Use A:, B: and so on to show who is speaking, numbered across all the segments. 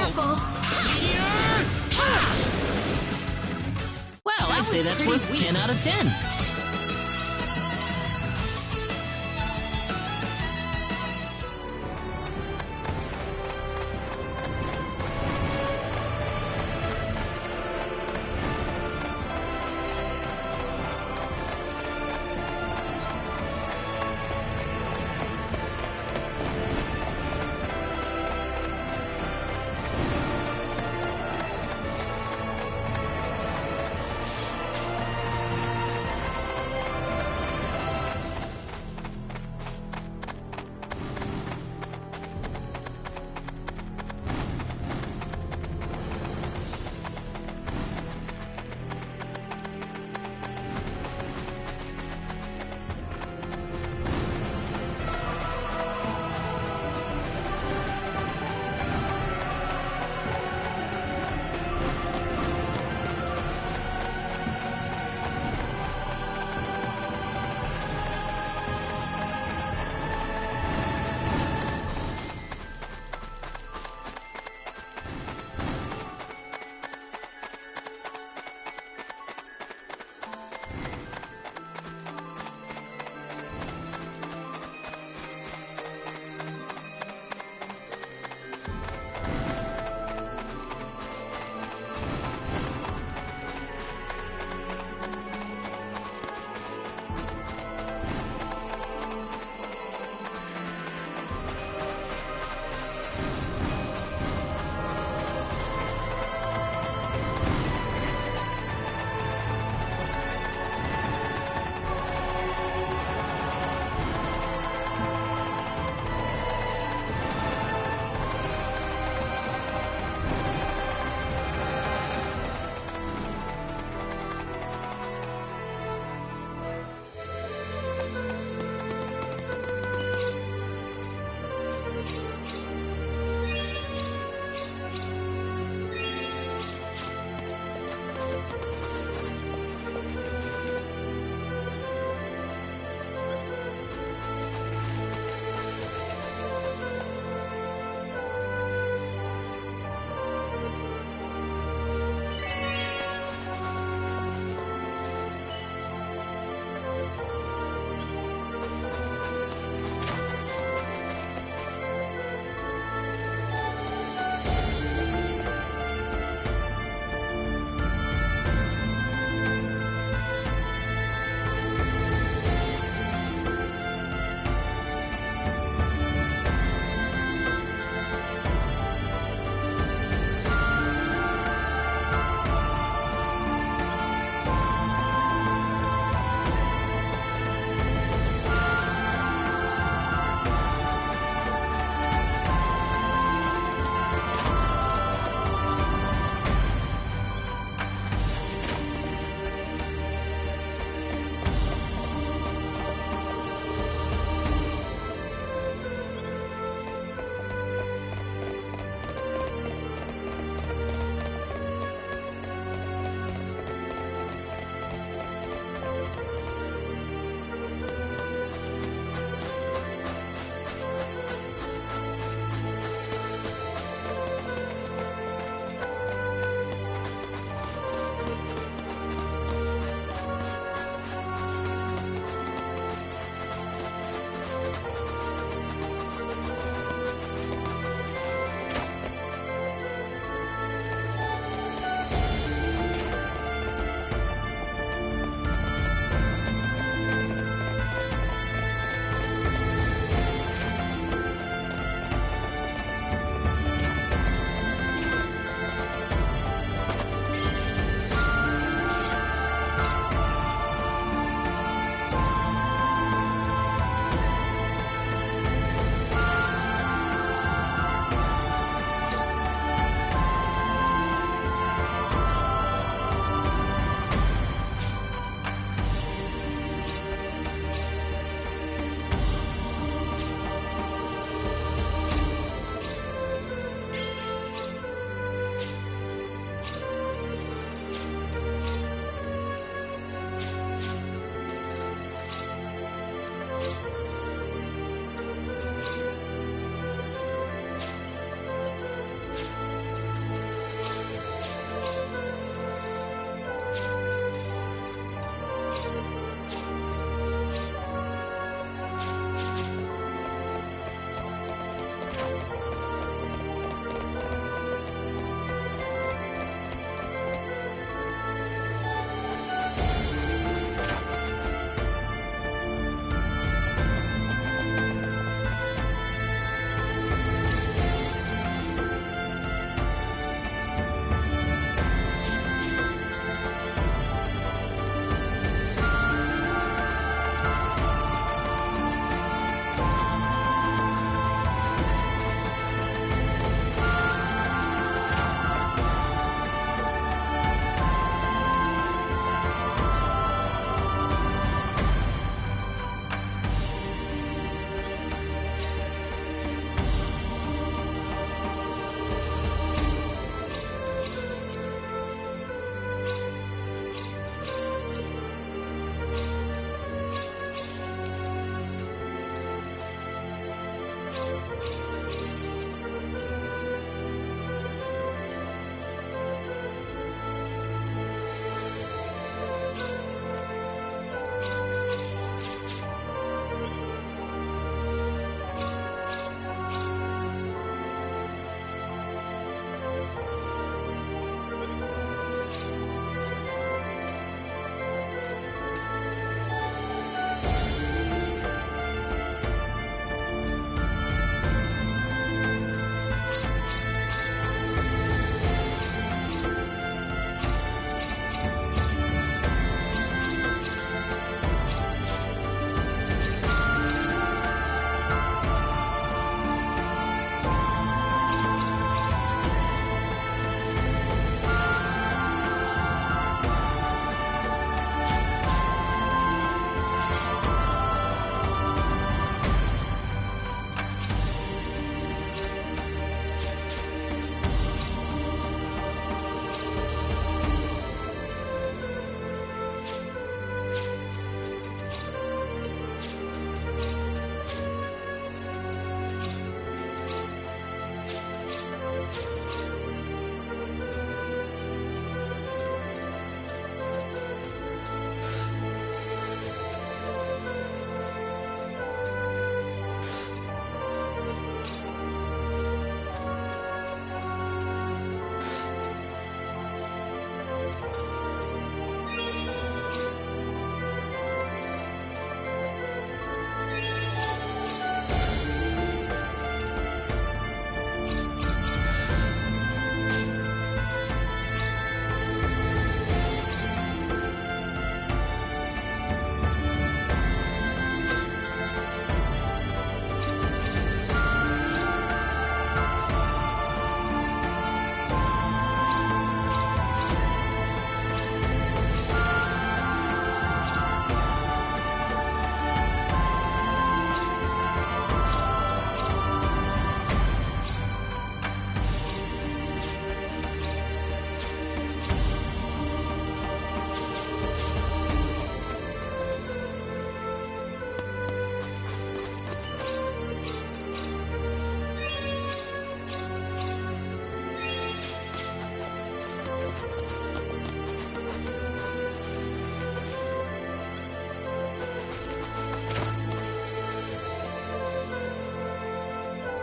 A: Careful.
B: Well, I'd say that's worth 10 out of 10.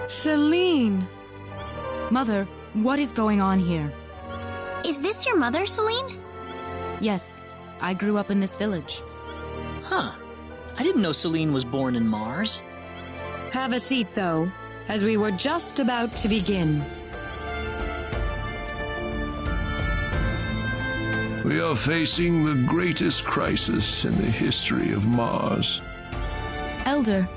A: Celine! Mother, what is going on here?
C: Is this your mother, Celine?
A: Yes, I grew up in this village.
B: Huh. I didn't know Celine was born in Mars.
A: Have a seat, though, as we were just about to begin.
D: We are facing the greatest crisis in the history of Mars.
A: Elder,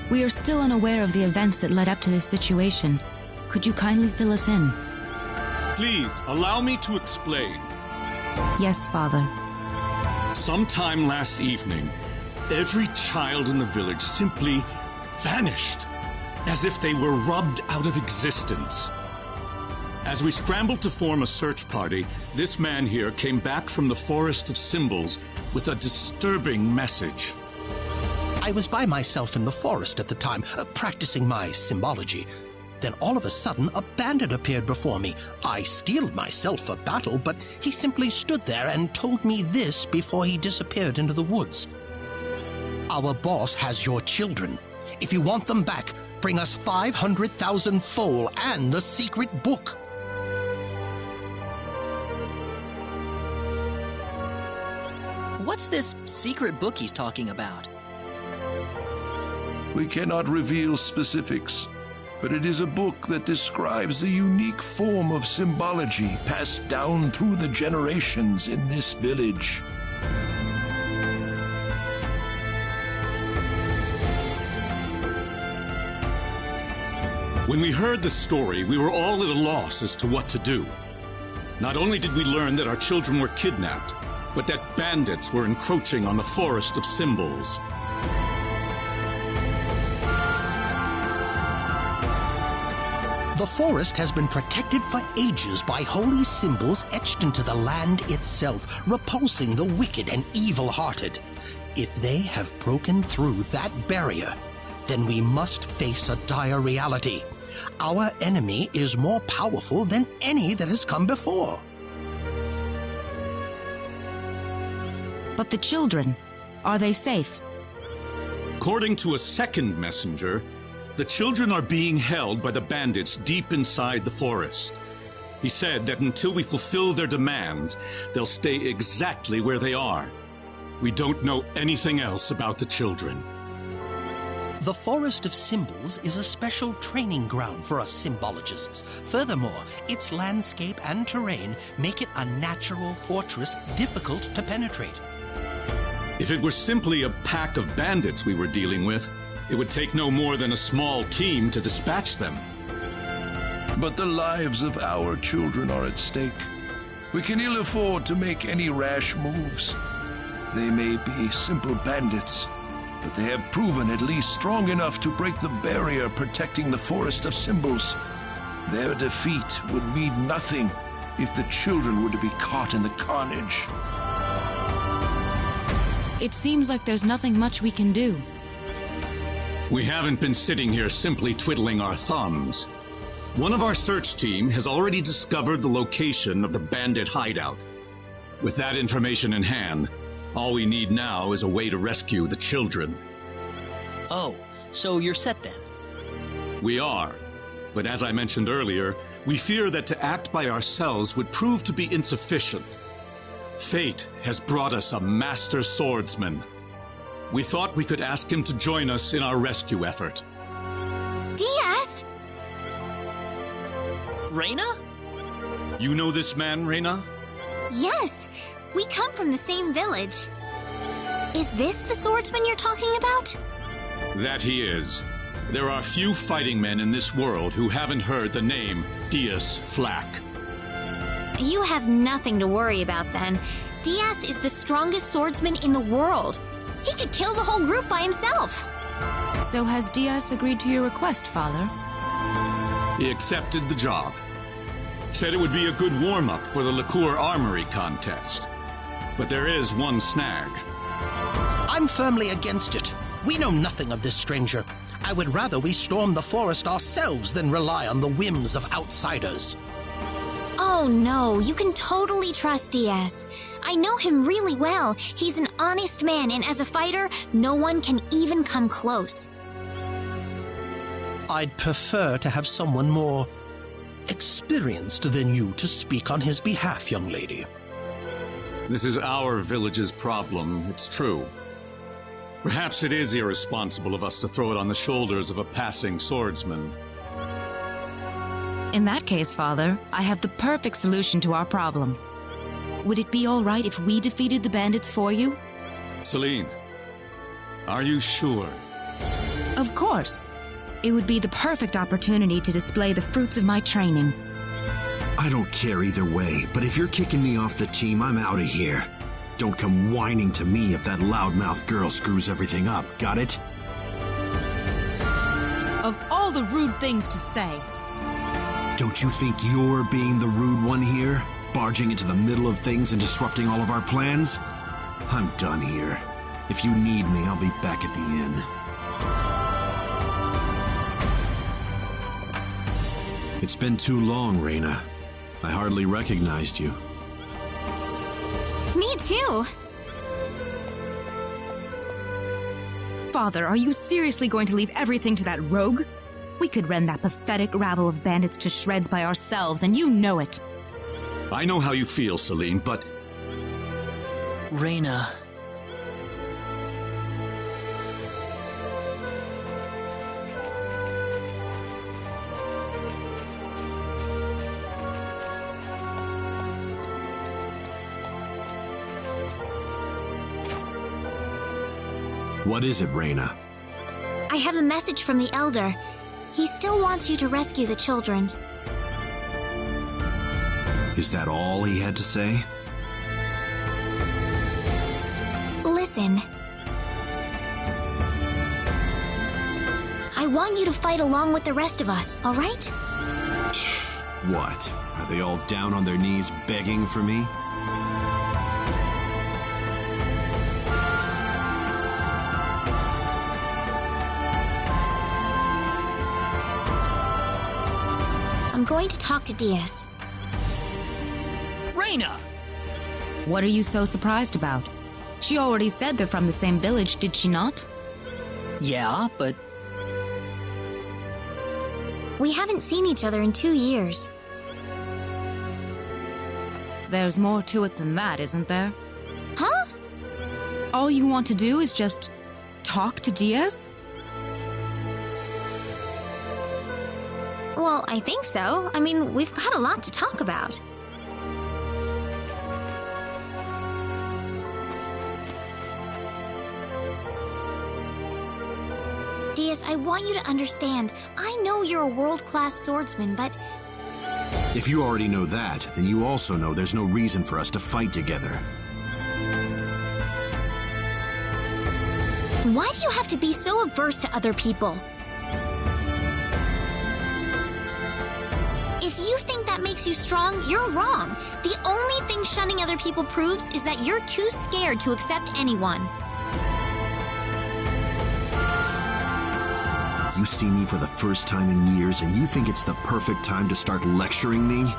A: we are still unaware of the events that led up to this situation. Could you kindly fill us in?
E: Please, allow me to explain.
A: Yes, Father.
E: Sometime last evening, every child in the village simply vanished, as if they were rubbed out of existence. As we scrambled to form a search party, this man here came back from the Forest of Symbols with a disturbing message.
F: I was by myself in the forest at the time, practicing my symbology. Then all of a sudden, a bandit appeared before me. I steeled myself for battle, but he simply stood there and told me this before he disappeared into the woods. Our boss has your children. If you want them back, bring us 500,000 foal and the secret book.
B: What's this secret book he's talking about?
D: We cannot reveal specifics, but it is a book that describes the unique form of symbology passed down through the generations in this village.
E: When we heard the story, we were all at a loss as to what to do. Not only did we learn that our children were kidnapped, but that bandits were encroaching on the Forest of Symbols.
F: The forest has been protected for ages by holy symbols etched into the land itself, repulsing the wicked and evil-hearted. If they have broken through that barrier, then we must face a dire reality. Our enemy is more powerful than any that has come before.
A: But the children, are they safe?
E: According to a second messenger, the children are being held by the bandits deep inside the forest. He said that until we fulfill their demands, they'll stay exactly where they are. We don't know anything else about the children.
F: The Forest of Symbols is a special training ground for us symbologists. Furthermore, its landscape and terrain make it a natural fortress difficult to penetrate.
E: If it were simply a pack of bandits we were dealing with, it would take no more than a small team to dispatch them.
D: But the lives of our children are at stake. We can ill afford to make any rash moves. They may be simple bandits, but they have proven at least strong enough to break the barrier protecting the Forest of Symbols. Their defeat would mean nothing if the children were to be caught in the carnage.
A: It seems like there's nothing much we can do.
E: We haven't been sitting here simply twiddling our thumbs. One of our search team has already discovered the location of the bandit hideout. With that information in hand, all we need now is a way to rescue the children.
B: Oh, so you're set then?
E: We are. But as I mentioned earlier, we fear that to act by ourselves would prove to be insufficient. Fate has brought us a master swordsman. We thought we could ask him to join us in our rescue effort.
C: Diaz!
B: Reina?
E: You know this man, Reina?
C: Yes, we come from the same village. Is this the swordsman you're talking about?
E: That he is. There are few fighting men in this world who haven't heard the name Diaz Flack.
C: You have nothing to worry about then. Diaz is the strongest swordsman in the world. He could kill the whole group by himself.
A: So has Diaz agreed to your request, Father?
E: He accepted the job. Said it would be a good warm-up for the Liqueur Armory contest. But there is one snag.
F: I'm firmly against it. We know nothing of this stranger. I would rather we storm the forest ourselves than rely on the whims of outsiders.
C: Oh no, you can totally trust Diaz. I know him really well. He's an honest man, and as a fighter, no one can even come close.
F: I'd prefer to have someone more experienced than you to speak on his behalf, young lady.
E: This is our village's problem, it's true. Perhaps it is irresponsible of us to throw it on the shoulders of a passing swordsman.
A: In that case, Father, I have the perfect solution to our problem. Would it be all right if we defeated the bandits for you?
E: Celine, are you sure?
A: Of course. It would be the perfect opportunity to display the fruits of my training.
G: I don't care either way, but if you're kicking me off the team, I'm out of here. Don't come whining to me if that loudmouth girl screws everything up, got it?
A: Of all the rude things to say.
G: Don't you think you're being the rude one here? Barging into the middle of things and disrupting all of our plans? I'm done here. If you need me, I'll be back at the inn. It's been too long, Reyna. I hardly recognized you.
C: Me too.
A: Father, are you seriously going to leave everything to that rogue? We could rend that pathetic rabble of bandits to shreds by ourselves, and you know it.
E: I know how you feel, Celine, but...
B: Reyna.
G: What is it, Reyna?
C: I have a message from the Elder. He still wants you to rescue the children.
G: Is that all he had to say?
C: Listen. I want you to fight along with the rest of us, all right?
G: What? Are they all down on their knees begging for me?
C: I'm going to talk to Diaz.
B: Reyna!
A: What are you so surprised about? She already said they're from the same village, did she not?
B: Yeah, but
C: We haven't seen each other in 2 years.
A: There's more to it than that, isn't there?
C: Huh?
A: All you want to do is just talk to Diaz?
C: Well, I think so. I mean, we've got a lot to talk about. Diaz, I want you to understand. I know you're a world-class swordsman, but
G: If you already know that, then you also know there's no reason for us to fight together.
C: why do you have to be so averse to other people? If you think that makes you strong, you're wrong. The only thing shunning other people proves is that you're too scared to accept anyone.
G: You see me for the first time in years, and you think it's the perfect time to start lecturing me?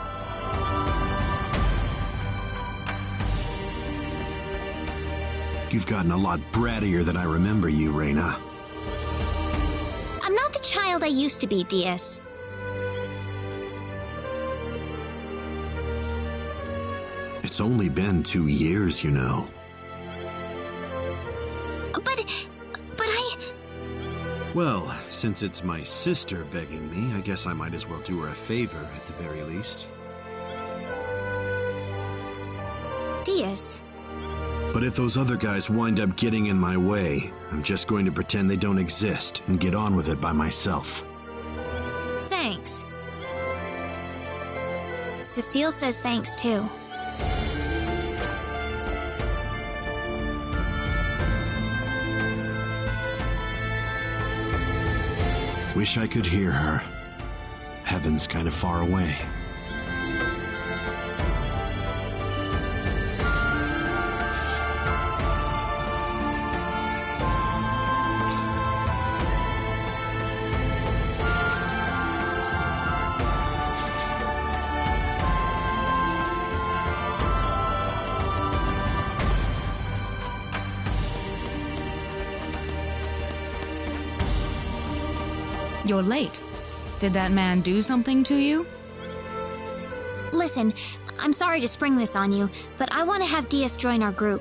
G: You've gotten a lot brattier than I remember you, Reyna.
C: I'm not the child I used to be, Diaz.
G: It's only been 2 years, you know.
C: But I...
G: Well, since it's my sister begging me, I guess I might as well do her a favor at the very least.
C: Diaz.
G: But if those other guys wind up getting in my way, I'm just going to pretend they don't exist and get on with it by myself.
C: Thanks. Cecile says thanks, too.
G: Wish I could hear her. Heaven's kind of far away.
A: You're late. Did that man do something to you?
C: Listen, I'm sorry to spring this on you, but I want to have Diaz join our group.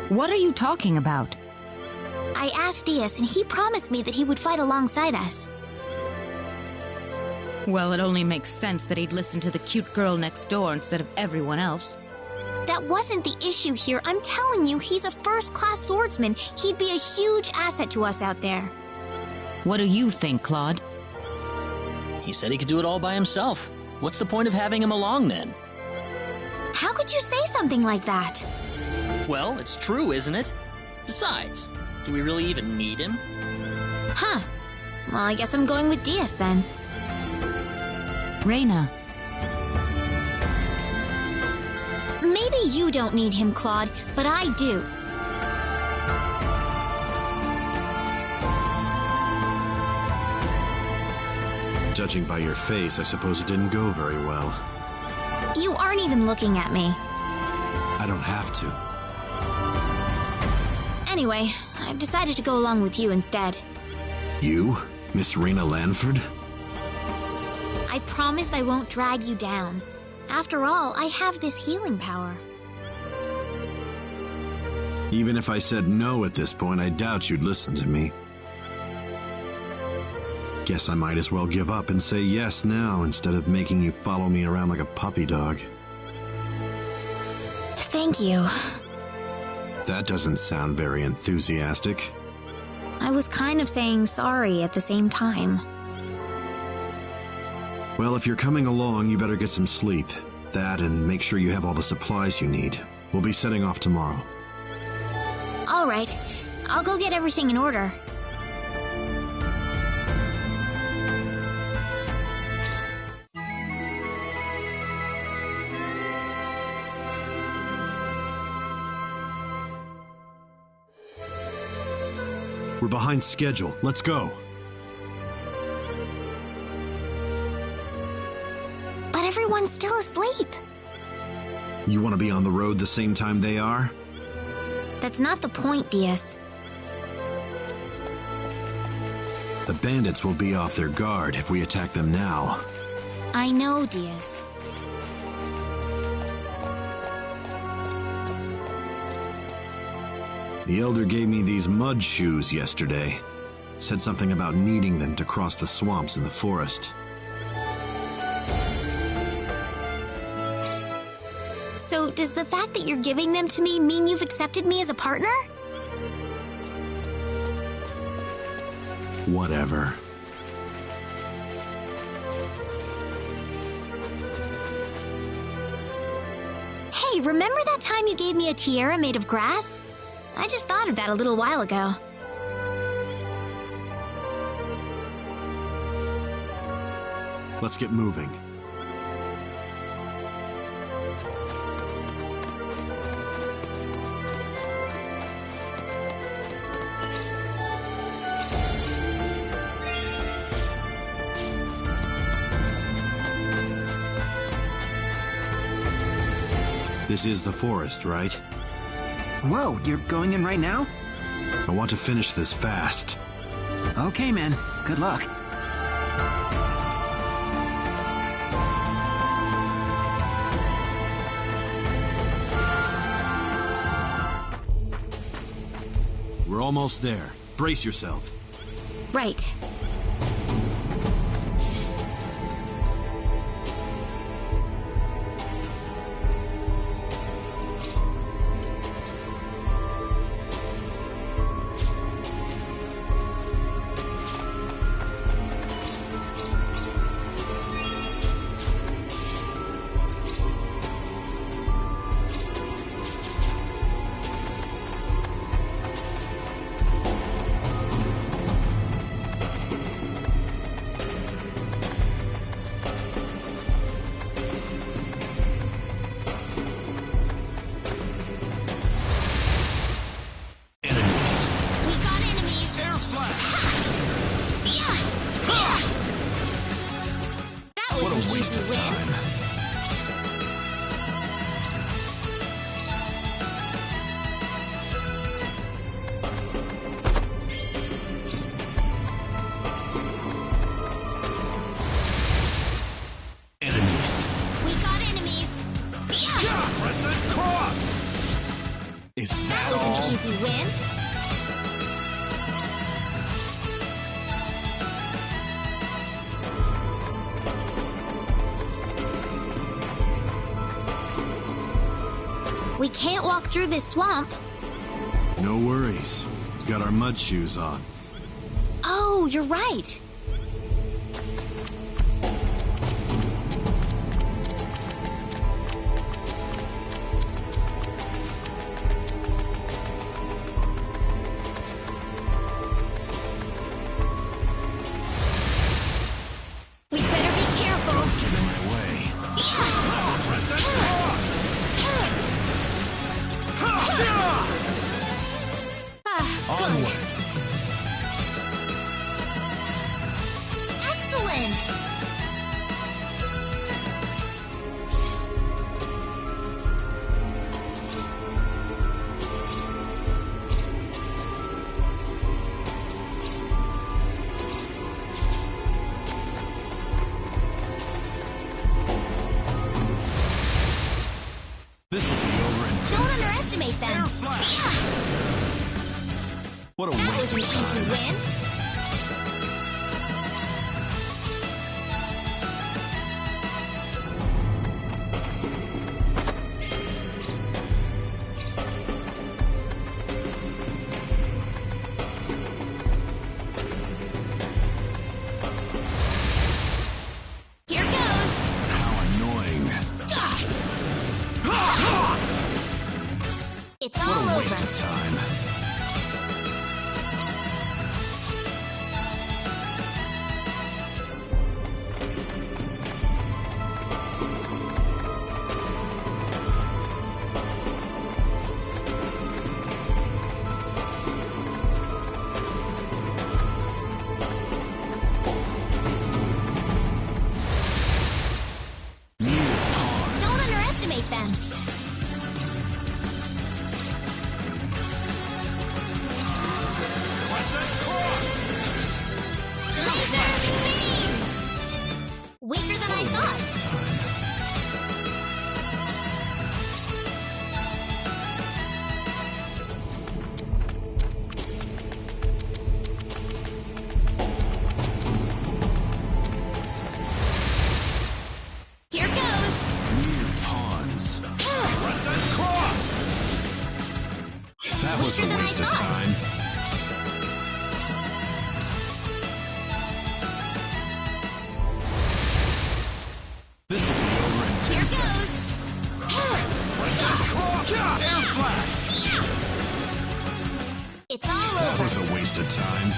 A: What are you talking about?
C: I asked Diaz, and he promised me that he would fight alongside us.
A: Well, it only makes sense that he'd listen to the cute girl next door instead of everyone else.
C: That wasn't the issue here. I'm telling you, he's a first-class swordsman. He'd be a huge asset to us out there.
A: What do you think, Claude?
B: He said he could do it all by himself. What's the point of having him along then?
C: How could you say something like that?
B: Well, it's true, isn't it? Besides, do we really even need him?
C: Huh. Well, I guess I'm going with Diaz then.
A: Reina.
C: Maybe you don't need him, Claude, but I do.
G: Judging by your face, I suppose it didn't go very well.
C: You aren't even looking at me.
G: I don't have to.
C: Anyway, I've decided to go along with you instead.
G: You? Miss Reina Lanford?
C: I promise I won't drag you down. After all, I have this healing power.
G: Even if I said no at this point, I doubt you'd listen to me. Guess I might as well give up and say yes now instead of making you follow me around like a puppy dog.
C: Thank you.
G: That doesn't sound very enthusiastic.
C: I was kind of saying sorry at the same time.
G: Well, if you're coming along, you better get some sleep. That and make sure you have all the supplies you need. We'll be setting off tomorrow.
C: All right. I'll go get everything in order.
G: We're behind schedule. Let's go.
C: But everyone's still asleep.
G: You want to be on the road the same time they are?
C: That's not the point, Diaz.
G: The bandits will be off their guard if we attack them now.
C: I know, Diaz.
G: The Elder gave me these mud shoes yesterday. Said something about needing them to cross the swamps in the forest.
C: So, does the fact that you're giving them to me mean you've accepted me as a partner?
G: Whatever.
C: Hey, remember that time you gave me a tiara made of grass? I just thought of that a little while ago.
G: Let's get moving. This is the forest, right?
H: Whoa, you're going in right now?
G: I want to finish this fast.
H: Okay, man. Good luck.
G: We're almost there. Brace yourself.
C: Right.
G: Is
C: That was an easy win. We can't walk through this swamp.
G: No worries. We've got our mud shoes on.
C: Oh, you're right. We better be careful.
G: Get in my way.
C: Good. Excellent.
G: This will be over in 10
C: Don't
G: seconds.
C: underestimate them.
G: Air slash. What a
C: That
G: waste
C: was an
G: of time.
C: easy win. Here goes.
G: How annoying.
C: It's
G: What
C: all
G: a waste
C: over.
G: of time.
C: Don't underestimate them. Laser beams! Weaker than I thought. Here goes.
G: Pawns. That was a
C: Weaker than I
G: waste of
C: thought.
G: time. This will be over in 10
C: Here
G: seconds.
C: goes. It's all
G: That
C: over.
G: was a waste of time.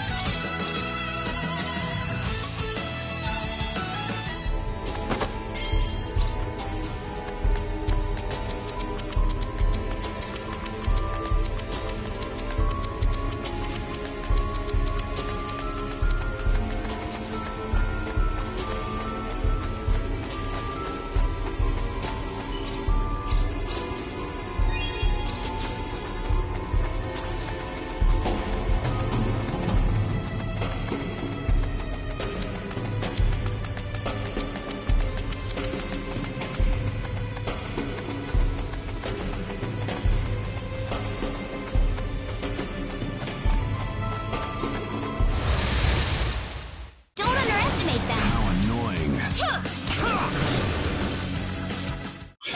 C: Don't underestimate them.
G: How annoying.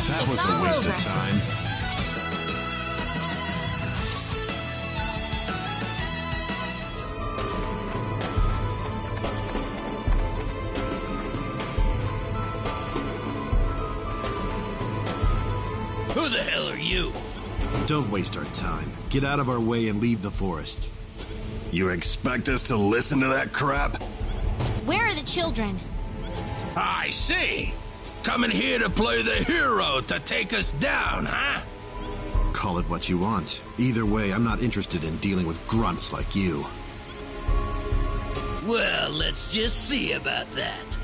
G: That was
C: all
G: a waste
C: over.
G: of time.
I: Who the hell are you?
G: Don't waste our time. Get out of our way and leave the forest.
D: You expect us to listen to that crap?
C: Where are the children?
I: I see. Coming here to play the hero to take us down, huh?
G: Call it what you want. Either way, I'm not interested in dealing with grunts like you.
I: Well, let's just see about that.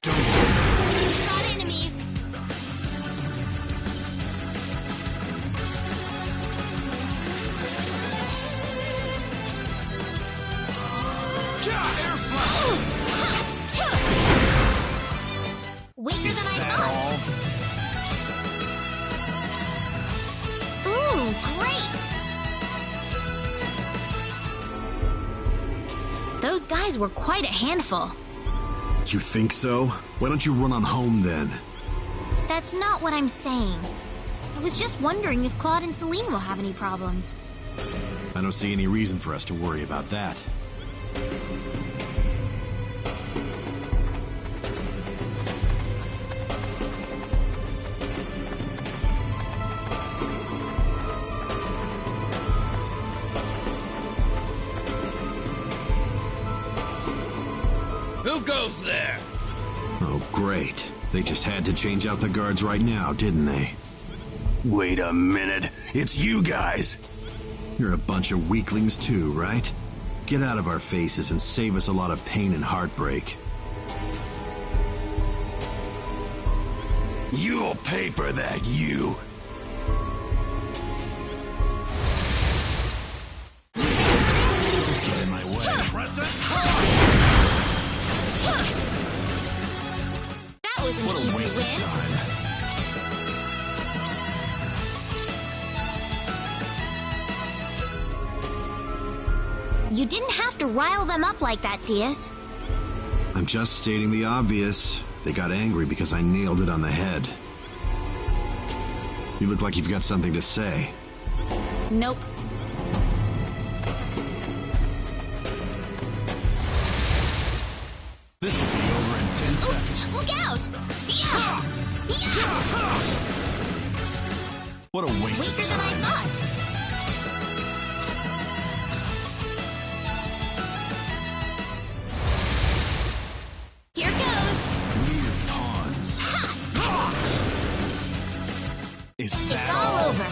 C: Got enemies. Weaker than I thought. Those guys were quite a handful.
G: You think so? Why don't you run on home then?
C: That's not what I'm saying. I was just wondering if Claude and Celine will have any problems.
G: I don't see any reason for us to worry about that.
I: Who goes there?
G: Oh, great. They just had to change out the guards right now, didn't they?
J: Wait a minute. It's you guys.
G: You're a bunch of weaklings too, right? Get out of our faces and save us a lot of pain and heartbreak.
J: You'll pay for that, you.
G: Get in my way.
C: That was an
G: What a
C: easy
G: waste of
C: win.
G: time.
C: You didn't have to rile them up like that, Diaz.
G: I'm just stating the obvious. They got angry because I nailed it on the head. You look like you've got something to say.
C: Nope.
G: This will be over in 10 seconds.
C: Oops! Look out! Yeah! Yeah!
G: What a waste
C: Weaker
G: of
C: than I
G: time.
C: thought. Here goes.
G: Weird pawns. Is
C: It's
G: that
C: all over.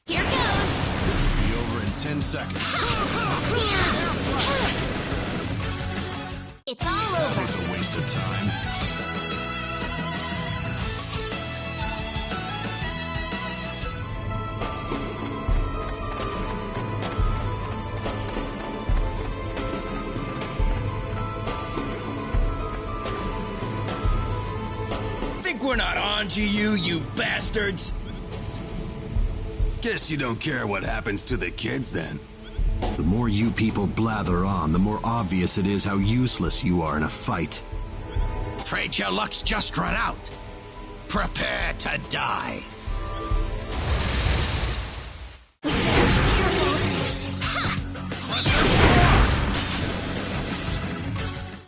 C: Here goes.
G: This will be over in 10 seconds.
C: It's all
G: That
C: over.
G: was a waste of time.
I: Think we're not on to you, you bastards?
J: Guess you don't care what happens to the kids then.
G: The more you people blather on, the more obvious it is how useless you are in a fight.
I: Afraid your luck's just run out. Prepare to die.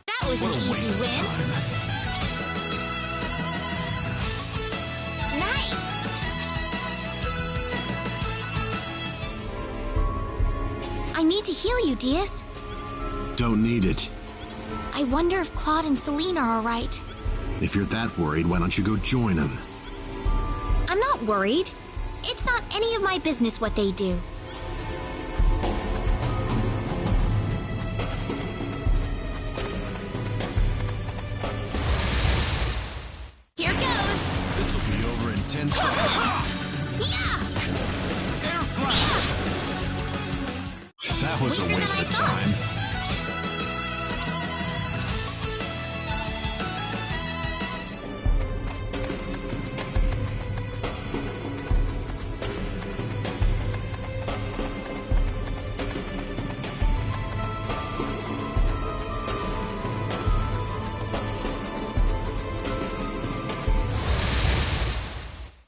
C: That was an easy win. Nice. I need to heal you, Diaz.
G: Don't need it.
C: I wonder if Claude and Celine are alright.
G: If you're that worried, why don't you go join them?
C: I'm not worried. It's not any of my business what they do. Here goes.
G: This will be over in 10 seconds.
C: Yeah!
G: Air flash! That was a
C: Weaker than
G: waste
C: I
G: of
C: thought.
G: time.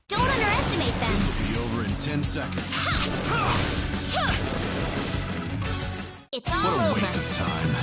C: Don't underestimate them.
G: This will be over in 10 seconds.
C: It's all
G: What a
C: over.
G: waste of time.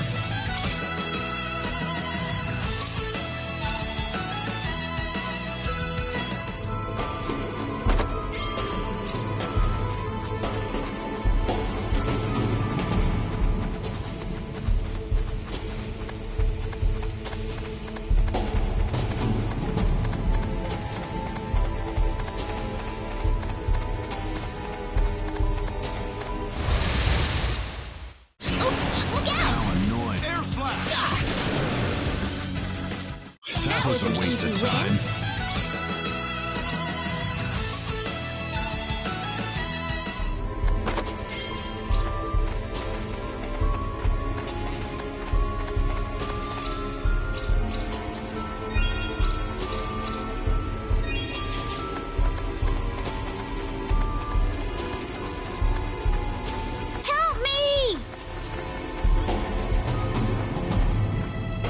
C: Oops! Look out!
G: How annoying. Air flash! That was a
C: an
G: waste of
C: easy win.
G: time.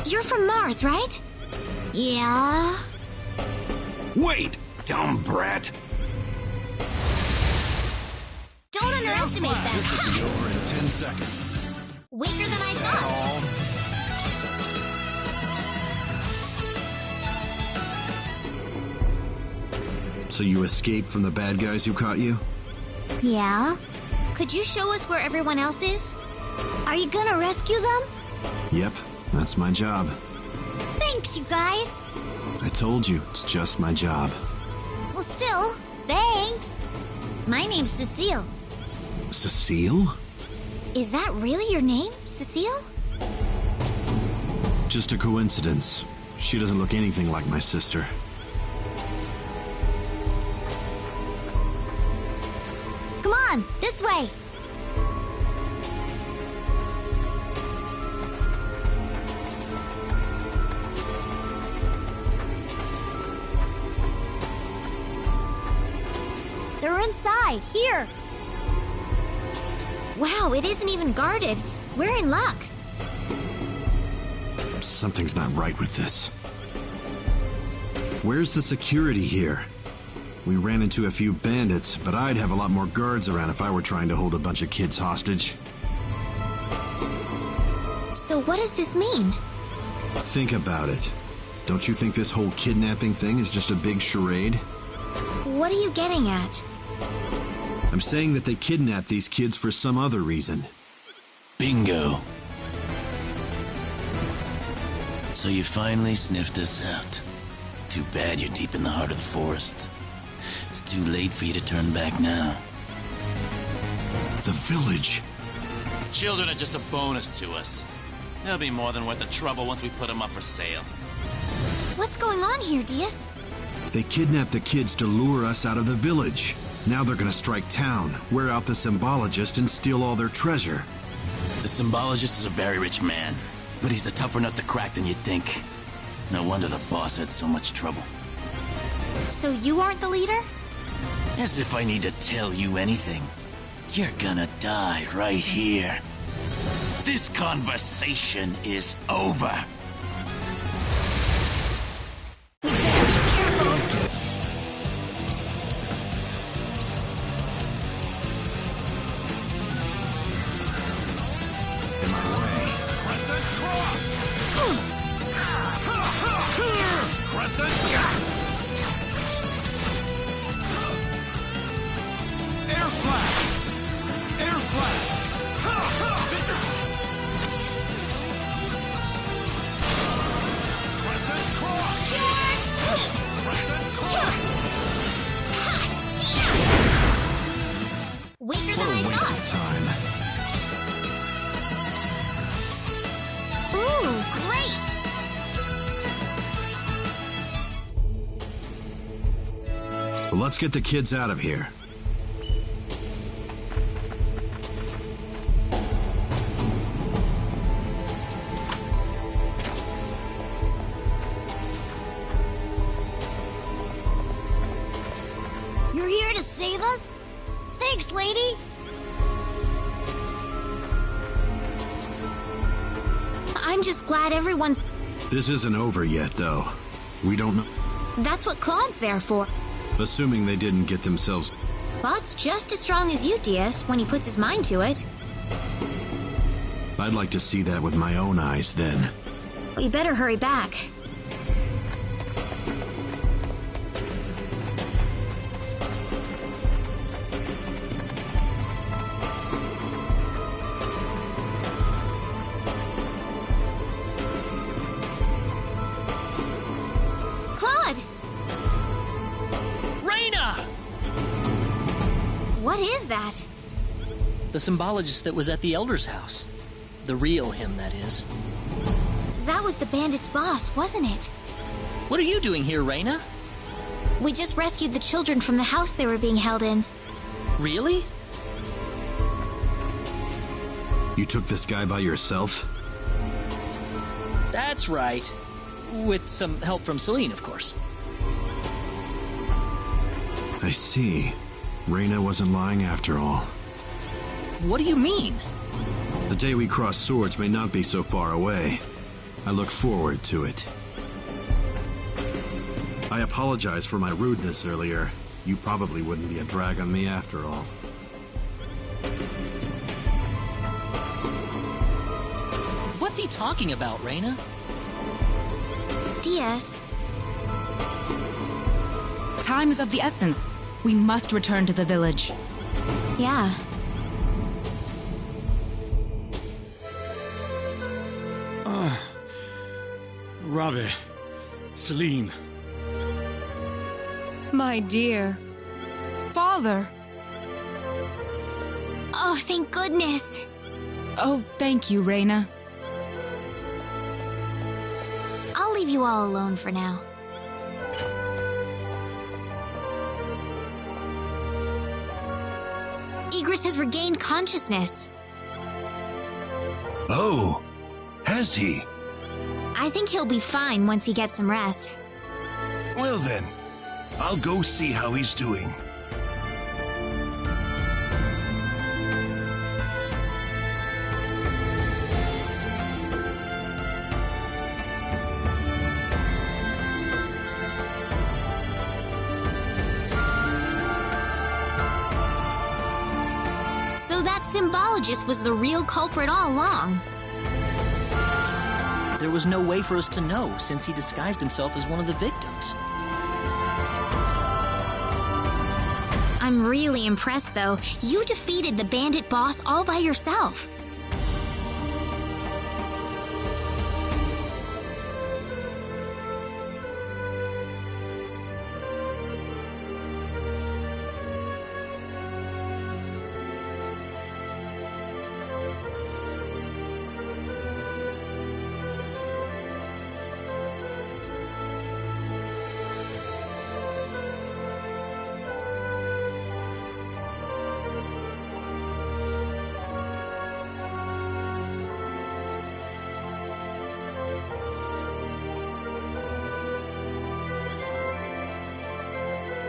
C: You're from Mars, right? Yeah.
J: Wait, dumb brat.
C: Don't underestimate them.
G: This will be over in 10 seconds.
C: Weaker than I thought.
G: So you escaped from the bad guys who caught you?
C: Yeah? Could you show us where everyone else is? Are you gonna rescue them?
G: Yep, that's my job.
C: Thanks, you guys.
G: I told you, it's just my job.
C: Well, still, thanks. My name's Cecile.
G: Cecile?
C: Is that really your name, Cecile?
G: Just a coincidence. She doesn't look anything like my sister.
C: Come on, this way. They're inside, here. Wow, it isn't even guarded. We're in luck.
G: Something's not right with this. Where's the security here? We ran into a few bandits, but I'd have a lot more guards around if I were trying to hold a bunch of kids hostage.
C: So what does this mean?
G: Think about it. Don't you think this whole kidnapping thing is just a big charade?
C: What are you getting at?
G: I'm saying that they kidnapped these kids for some other reason.
K: Bingo. So you finally sniffed us out. Too bad you're deep in the heart of the forest. It's too late for you to turn back now.
G: The village.
L: Children are just a bonus to us. They'll be more than worth the trouble once we put them up for sale.
C: What's going on here, Diaz?
G: They kidnapped the kids to lure us out of the village. Now they're gonna strike town, wear out the symbologist, and steal all their treasure.
K: The symbologist is a very rich man, but he's a tougher nut to crack than you'd think. No wonder the boss had so much trouble.
C: So you aren't the leader?
K: As if I need to tell you anything. You're gonna die right here. This conversation is over.
C: Weaker than I thought.
G: Waste of time.
C: Ooh, great!
G: Well, let's get the kids out of here.
C: You're here to save us? Thanks, lady. I'm just glad everyone's...
G: This isn't over yet, though. We don't know.
C: That's what Claude's there for.
G: Assuming they didn't get themselves...
C: Claude's just as strong as you, Diaz, when he puts his mind to it.
G: I'd like to see that with my own eyes, then.
C: We better hurry back. Claude!
B: Reyna!
C: What is that?
B: The symbologist that was at the Elder's house. The real him, that is.
C: That was the bandit's boss, wasn't it?
B: What are you doing here, Reyna?
C: We just rescued the children from the house they were being held in.
B: Really?
G: You took this guy by yourself?
B: That's right. With some help from Celine, of course.
G: I see. Reyna wasn't lying after all.
B: What do you mean?
G: The day we cross swords may not be so far away. I look forward to it. I apologize for my rudeness earlier. You probably wouldn't be a drag on me after all.
B: What's he talking about, Reina?
C: DS.
A: Time is of the essence. We must return to the village.
C: Yeah.
E: Ravi, Celine.
M: My dear.
A: Father!
C: Oh, thank goodness.
A: Oh, thank you, Reina.
C: I'll leave you all alone for now. Igris has regained consciousness.
D: Oh, has he?
C: I think he'll be fine once he gets some rest.
D: Well then, I'll go see how he's doing.
C: So that symbologist was the real culprit all along.
B: There was no way for us to know, since he disguised himself as one of the victims.
C: I'm really impressed, though. You defeated the bandit boss all by yourself.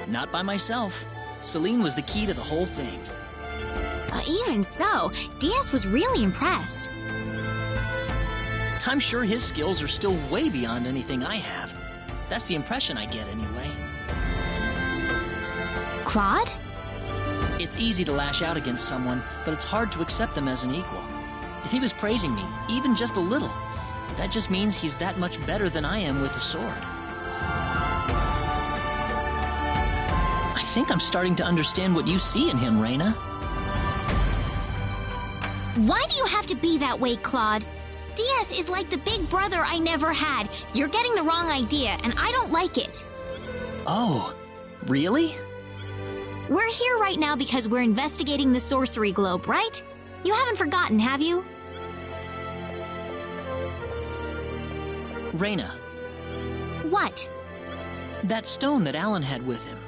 B: Not by myself. Celine was the key to the whole thing.
C: Even so, DS was really impressed.
B: I'm sure his skills are still way beyond anything I have. That's the impression I get, anyway.
C: Claude?
B: It's easy to lash out against someone, but it's hard to accept them as an equal. If he was praising me, even just a little, that just means he's that much better than I am with the sword. I think I'm starting to understand what you see in him, Reina.
C: Why do you have to be that way, Claude? DS is like the big brother I never had. You're getting the wrong idea, and I don't like it.
B: Oh, really?
C: We're here right now because we're investigating the sorcery globe, right? You haven't forgotten, have you?
B: Reina.
C: What?
B: That stone that Alan had with him.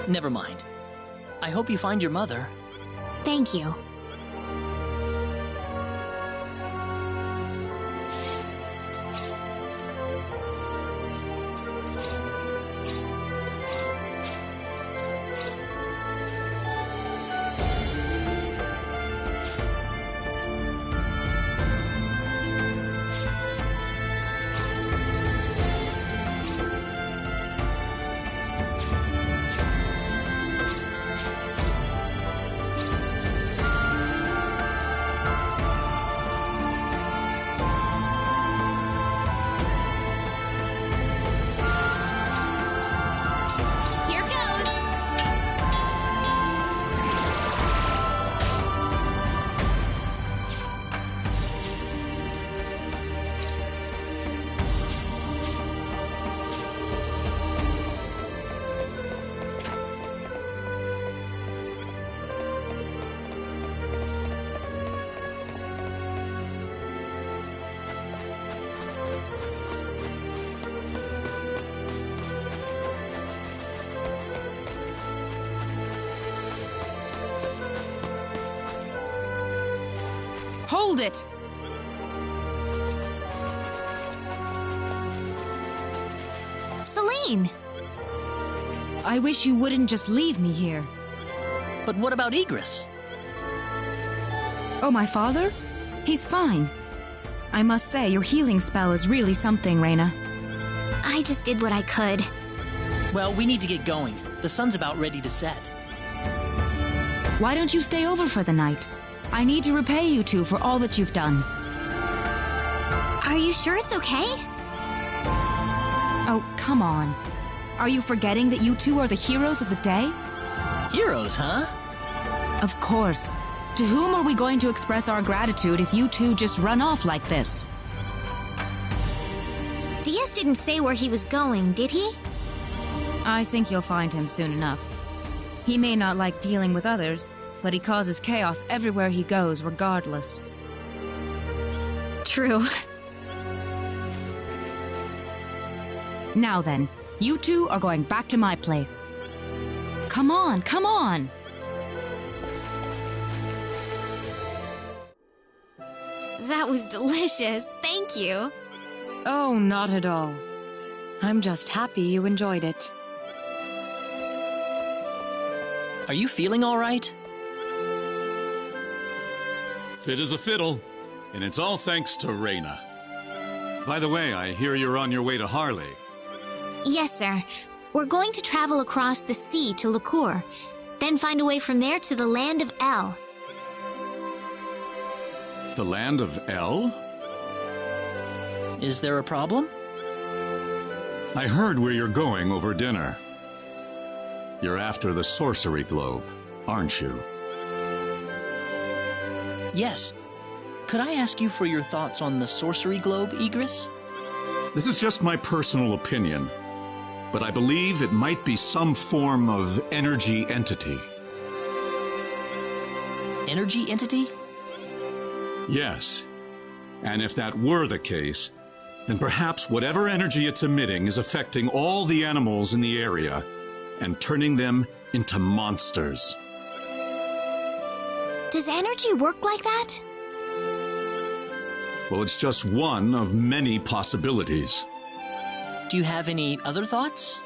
B: Never mind. I hope you find your mother.
C: Thank you.
A: Hold it!
C: Celine!
A: I wish you wouldn't just leave me here.
B: But what about Igris?
A: Oh, my father? He's fine. I must say, your healing spell is really something, Reina.
C: I just did what I could.
B: Well, we need to get going. The sun's about ready to set.
A: Why don't you stay over for the night? I need to repay you two for all that you've done.
C: Are you sure it's okay?
A: Oh, come on. Are you forgetting that you two are the heroes of the day?
B: Heroes, huh?
A: Of course. To whom are we going to express our gratitude if you two just run off like this?
C: Diaz didn't say where he was going, did he?
A: I think you'll find him soon enough. He may not like dealing with others, but he causes chaos everywhere he goes, regardless.
C: True.
A: Now then, you two are going back to my place. Come on, come on!
C: That was delicious. Thank you.
M: Oh, not at all. I'm just happy you enjoyed it.
B: Are you feeling all right?
E: Fit as a fiddle, and it's all thanks to Reina. By the way, I hear you're on your way to Harley.
C: Yes, sir. We're going to travel across the sea to LaCour, then find a way from there to the land of El.
E: The land of El?
B: Is there a problem?
E: I heard where you're going over dinner. You're after the sorcery globe, aren't you?
B: Yes. Could I ask you for your thoughts on the sorcery globe, Igris?
E: This is just my personal opinion, but I believe it might be some form of energy entity.
B: Energy entity?
E: Yes. And if that were the case, then perhaps whatever energy it's emitting is affecting all the animals in the area and turning them into monsters.
C: Does energy work like that?
E: Well, it's just one of many possibilities.
B: Do you have any other thoughts?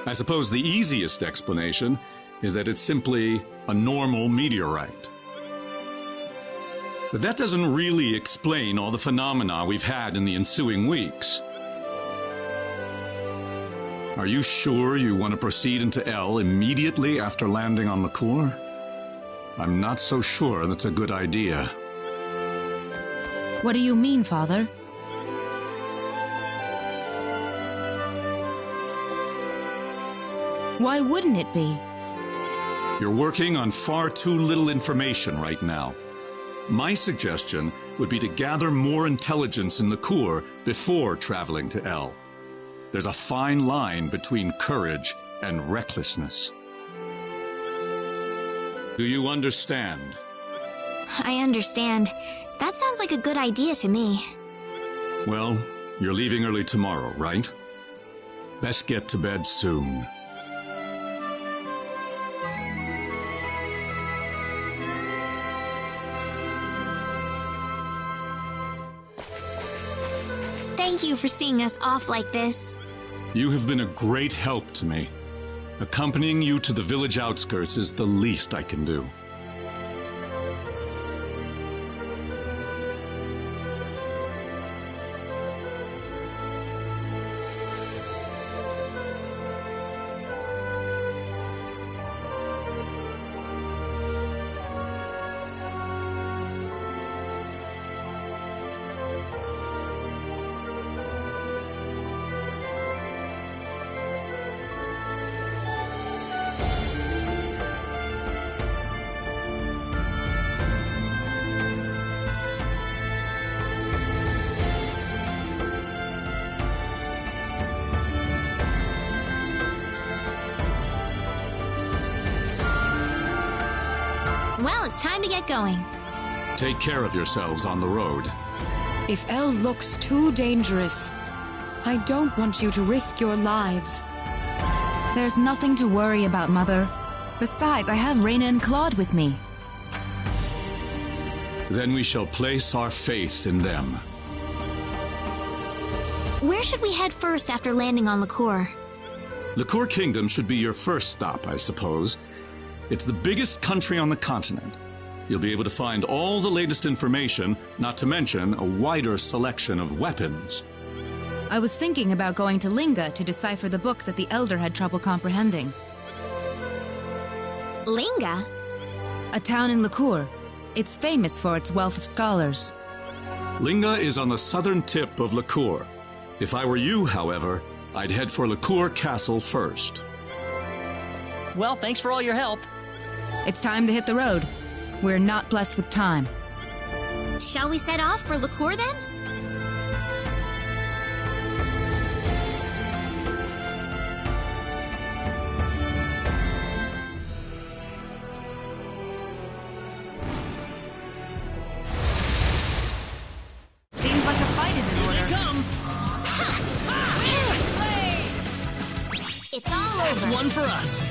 E: I suppose the easiest explanation is that it's simply a normal meteorite. But that doesn't really explain all the phenomena we've had in the ensuing weeks. Are you sure you want to proceed into El immediately after landing on LaCour? I'm not so sure that's a good idea.
A: What do you mean, Father? Why wouldn't it be?
E: You're working on far too little information right now. My suggestion would be to gather more intelligence in LaCour before traveling to El. There's a fine line between courage and recklessness. Do you understand?
C: I understand. That sounds like a good idea to me.
E: Well, you're leaving early tomorrow, right? Best get to bed soon.
C: Thank you for seeing us off like this.
E: You have been a great help to me. Accompanying you to the village outskirts is the least I can do.
C: Well, it's time to get going.
E: Take care of yourselves on the road.
M: If El looks too dangerous, I don't want you to risk your lives.
A: There's nothing to worry about, Mother. Besides, I have Reina and Claude with me.
E: Then we shall place our faith in them.
C: Where should we head first after landing on LaCour?
E: LaCour Kingdom should be your first stop, I suppose. It's the biggest country on the continent. You'll be able to find all the latest information, not to mention a wider selection of weapons.
A: I was thinking about going to Linga to decipher the book that the Elder had trouble comprehending.
C: Linga?
A: A town in Licour. It's famous for its wealth of scholars.
E: Linga is on the southern tip of Licour. If I were you, however, I'd head for Licour Castle first.
B: Well, thanks for all your help.
A: It's time to hit the road. We're not blessed with time.
C: Shall we set off for Licour then?
A: Seems like a fight is in order.
B: Here they come!
C: It's all
B: That's
C: over.
B: one for us.